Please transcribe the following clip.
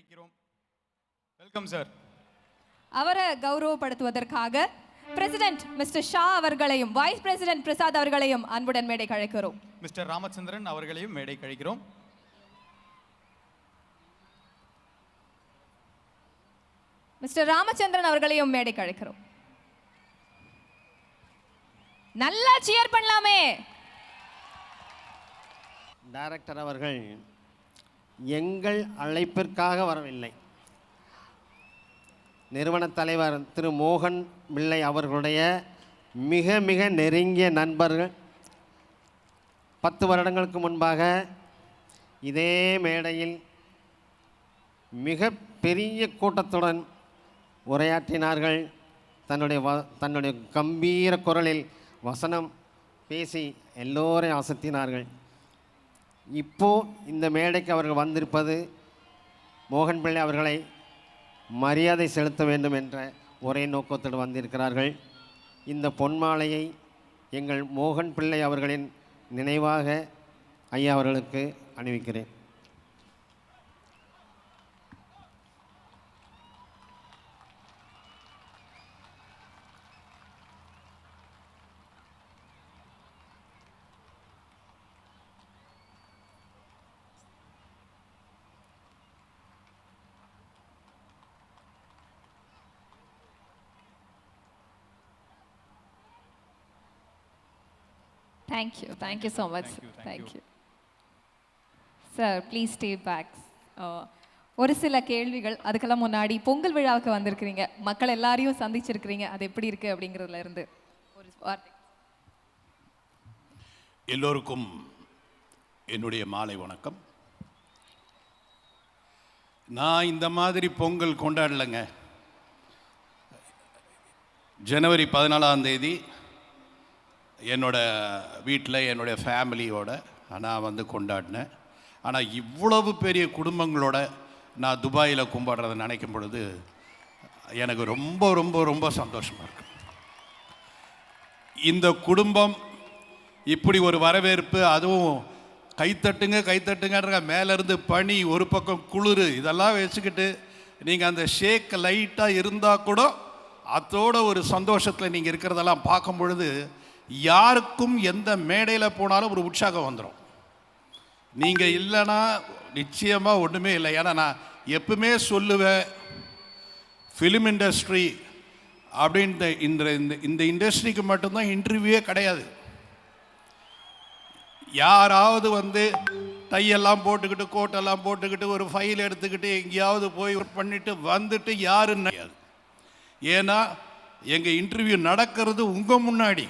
அழைக்கிறோம். Welcome sir. அவரை கௌரவப்படுத்துவதற்காக president mister Shah அவர்களையும் வைஸ் பிரசிடென்ட் பிரசாத் அவர்களையும் அன்புடன் மேடைக்கு அழைக்கிறோம். மிஸ்டர் ராமச்சந்திரன் அவர்களையும் மேடைக்கு அழைக்கிறோம். மிஸ்டர் ராமச்சந்திரன் அவர்களையும் மேடைக்கு அழைக்கிறோம். நல்லா சியர் பண்ணலாமே. டைரக்டர் அவர்கள் எங்கள் அழைப்பிற்காக வரவில்லை. நிறுவன தலைவர் திரு மோகன் பிள்ளை அவர்களுடைய மிக மிக நெருங்கிய நண்பர்கள் 10 வருடங்களுக்கு முன்பாக இதே மேடையில் மிக பெரிய கூட்டத்துடன் உரையாற்றினார்கள். தன்னுடைய கம்பீர குரலில் வசனம் பேசி எல்லோரையும் அசத்தினார்கள். இப்போது இந்த மேடைக்கு அவர்கள் வந்திருப்பது மோகன் பிள்ளை அவர்களை மரியாதை செலுத்த வேண்டும் என்ற ஒரே நோக்கத்தோடு வந்திருக்கிறார்கள். இந்த பொன்மாலையை எங்கள் மோகன் பிள்ளை அவர்களின் நினைவாக ஐயா அவர்களுக்கு அணிவிக்கிறேன். Thank you so much. Thank you. Sir, please stay back. ஒரு சில கேள்விகள். அதுக்கெல்லாம் முன்னாடி பொங்கல் விழாவுக்கு வந்திருக்கிறீங்க, மக்கள் எல்லாரையும் சந்திச்சிருக்கிறீங்க, அது எப்படி இருக்கு அப்படிங்கிறதுல இருந்து ஒரு வார்த்தை. எல்லோருக்கும் என்னுடைய மாலை வணக்கம். நான் இந்த மாதிரி பொங்கல் கொண்டாடலைங்க. ஜனவரி 14ஆம் தேதி என்னோட வீட்டில் என்னுடைய ஃபேமிலியோட நான் வந்து கொண்டாடினேன். ஆனால் இவ்வளவு பெரிய குடும்பங்களோட நான் துபாயில் கும்பிட்றதை நினைக்கும் பொழுது எனக்கு ரொம்ப ரொம்ப ரொம்ப சந்தோஷமாக இருக்கு. இந்த குடும்பம் இப்படி ஒரு வரவேற்பு, அதுவும் கைத்தட்டுங்கன்ற மேலேருந்து பனி, ஒரு பக்கம் குளிர், இதெல்லாம் வச்சுக்கிட்டு நீங்கள் அந்த ஷேக் லைட்டாக இருந்தால் கூட அதோட ஒரு சந்தோஷத்தில் நீங்கள் இருக்கிறதெல்லாம் பார்க்கும் பொழுது யாருக்கும் எந்த மேடையில் போனாலும் ஒரு உற்சாகம் வந்துடும். நீங்கள் இல்லைன்னா நிச்சயமாக ஒன்றுமே இல்லை. ஏன்னா நான் எப்பவுமே சொல்லுவேன், ஃபிலிம் இண்டஸ்ட்ரி அப்படின்ற இந்த இண்டஸ்ட்ரிக்கு மட்டும்தான் இன்டர்வியூவே கிடையாது. யாராவது வந்து டையெல்லாம் போட்டுக்கிட்டு கோட்டெல்லாம் போட்டுக்கிட்டு ஒரு ஃபைல் எடுத்துக்கிட்டு எங்கேயாவது போய் பண்ணிட்டு வந்துட்டு யாருன்னு. ஏன்னா எங்கள் இன்டர்வியூ நடக்கிறது உங்கள் முன்னாடி.